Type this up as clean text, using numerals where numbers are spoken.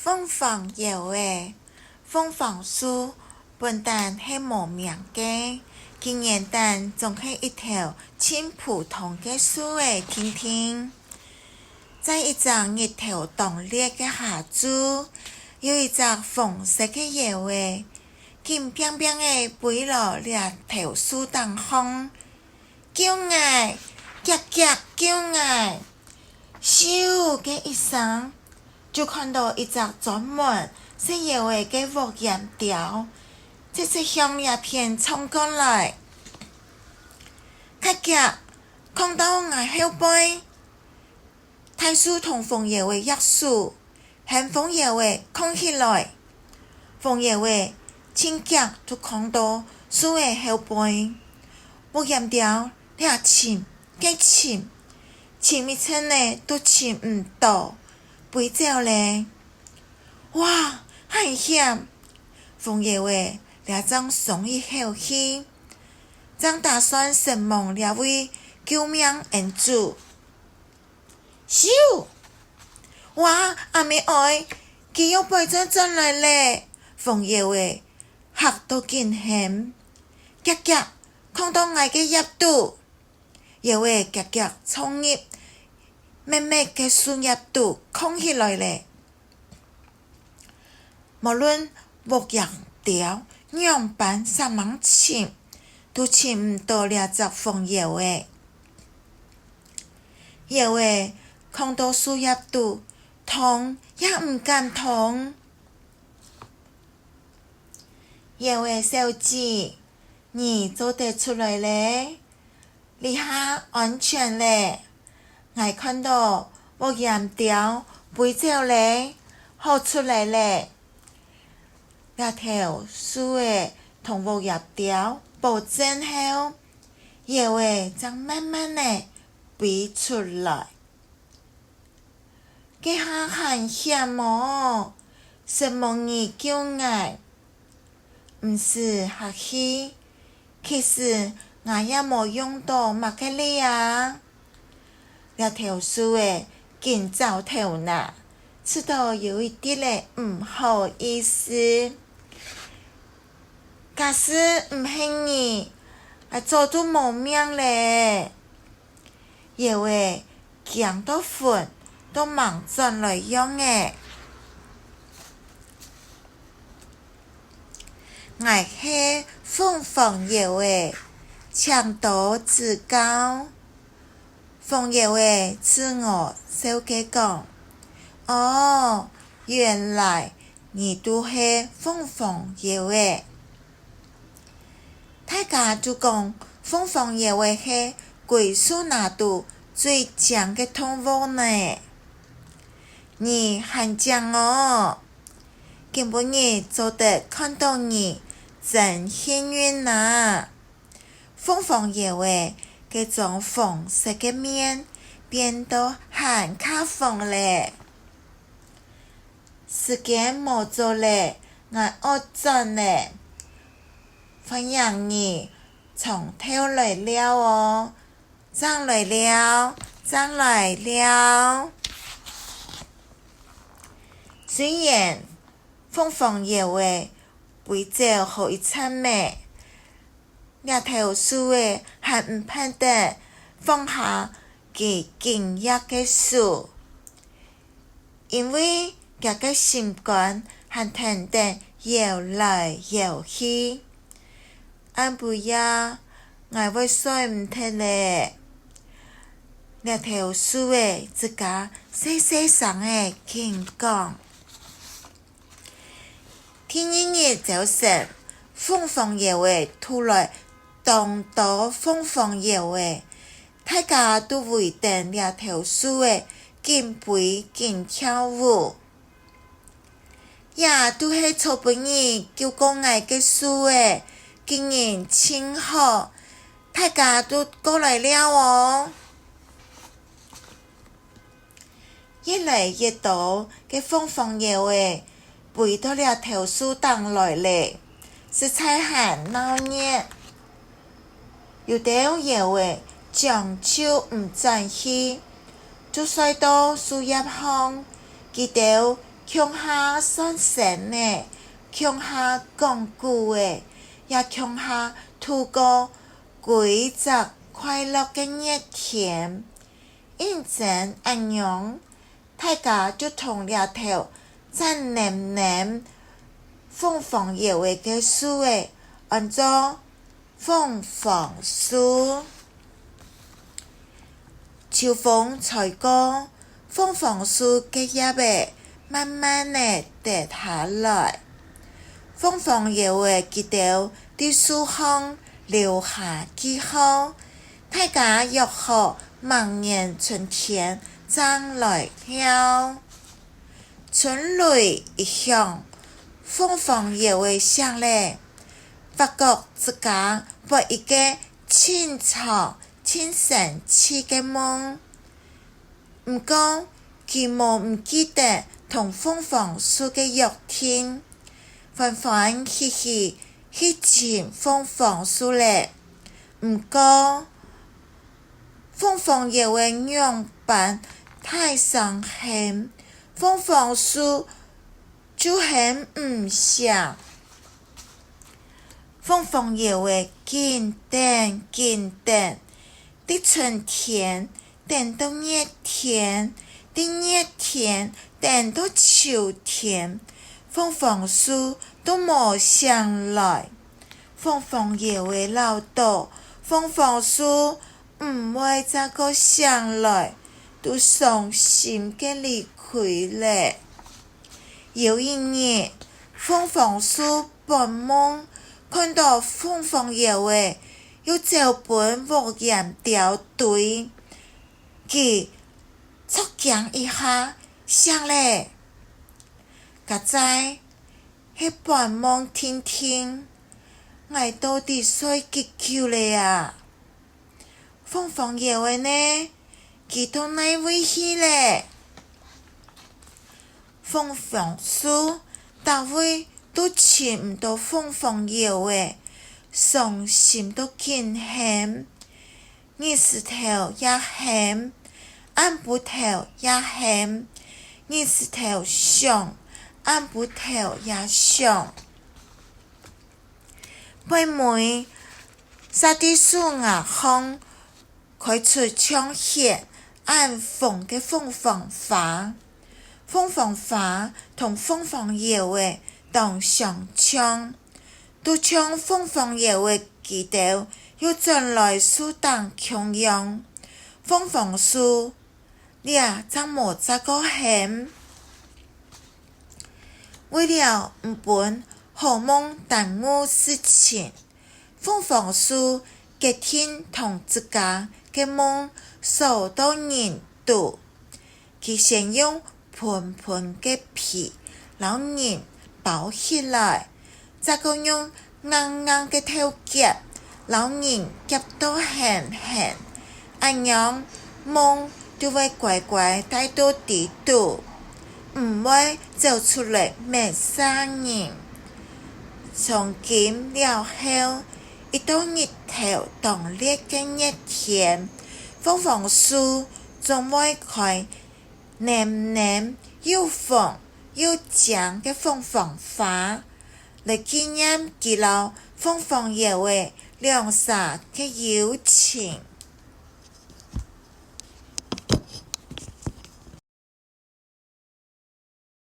凤凰叶话，凤凰树本但是无名嘅，竟然但仲是一条真普通嘅树诶，听听。在一只日头当烈嘅下晝，有一只红色嘅叶话，金冰冰诶飞落掠头树当风，叫爱，夹夹叫爱，咻嘅一声。就看到一只专门是叶话嘅乌岩雕，直直向叶片冲过来，咔夹，看到我后背，太树同枫叶话约束，向枫叶话扛起来，枫叶话轻夹就看到树嘅后背，乌岩雕掠深，几深，深一层呢都深唔到。飞走咧，哇，很险！枫叶话俩张松一口气，张打算神梦两位救命恩主。咻！哇，阿妹爱，佢又背咗进来咧！枫叶话吓到惊险，夹夹看到我嘅叶肚，叶话夹夹冲入。慢慢嘅树叶度空起来咧，无论木叶条样板三芒深，都深唔到两只枫叶话。叶话看到树叶度痛也唔敢痛。叶话小姐，你做得出来咧？你下安全咧？我看到乌岩雕飞走咧，好出来咧。那条树诶同乌岩雕保证后，叶话才慢慢诶飞出来。这下很险哦，什么你救我？唔是客气，其实我也无用到马克力啊。那条树诶，紧走头呐，知道有一点咧唔好意思。假使唔系你，早都冇命咧。叶话强到瞓都忙转来用诶。我是凤凰叶话，强度至高。枫叶话自我小姐讲，哦，原来你都是凤凰叶话。大家就讲凤凰叶话是桂树那度最强的动物呢。你很强哦，今晡日做得看到你，真幸运呐。凤凰叶话嗰種紅色嘅面變到很卡風咧，時間冇做咧，我惡盡咧，歡迎你從頭來了哦，張來了，張來了。雖然鳳凰葉話飛走好一層咩，那條樹誒還唔盼得放下佢勁壓嘅樹，因為佢嘅心肝還疼得搖來搖去，按不呀，我會睡唔得咧。那條樹誒自家細細聲誒傾講，天一日早晨，鳳凰葉話突然當到鳳凰葉話，大家都圍等兩條樹誒緊飛緊跳舞，也都係草本兒叫講愛嘅樹誒，竟然真好，大家都過來了哦。越來越多嘅鳳凰葉話飛到兩條樹當來咧，實在很鬧熱。有啲葉話將手唔轉去，就摔到樹葉旁，佢哋乡下算神的，乡下讲久的，也乡下度过几十快乐的日天。因前安阳，大家就同了头赞念凤凰爷话嘅书诶，按做凤凰书。秋风吹过，凤凰树嘅叶诶，慢慢地跌下来。凤凰爷话记到伫树上留下记号，大家约好明年春天再来跳。春雷一响，凤凰爷话响咧，发觉自家做一个清楚、清神奇嘅梦。毋过，佢无记得同凤凰树嘅约定，欢欢喜喜去寻凤凰树咧。毋过，凤凰爷话样板太伤心，凤凰树就很毋想。凤凰爷话紧等，伫春天等到热天，伫热天等到秋天，凤凰树都无上来。凤凰爷话老道，凤凰树毋会再个上来，都伤心嘅离开咧。有一日，凤凰树半梦，看到凤凰爷话又走本无言掉队，佢触惊一下，想咧，甲在迄半梦听，我到底睡几久咧啊？凤凰爷话呢？佢到哪位去咧？凤凰树大位都寻毋到凤凰爷话，伤心都紧喊，日石头也喊，暗布头也喊，日石头上，暗布头也上。妹妹撒伫树牙空，开出枪血暗凤嘅凤凰花。凤凰花同凤凰爷话同相枪，都将凤凰爷话记到，又转来树当强用。凤凰树俩则无再个喊。为了毋本好梦耽误事情，凤凰树决定同自家嘅梦扫到人度。佢先用盆嘅皮，老人包起来，再个用硬嘅头夹，老人夹到狠，安样梦就会乖乖带到地度，毋会走出来骂生人。从今了后，一到日头当烈嘅日天，凤凰树总会开黏又红又浆嘅凤凰花，来纪念记录凤凰爷话两煞嘅友情。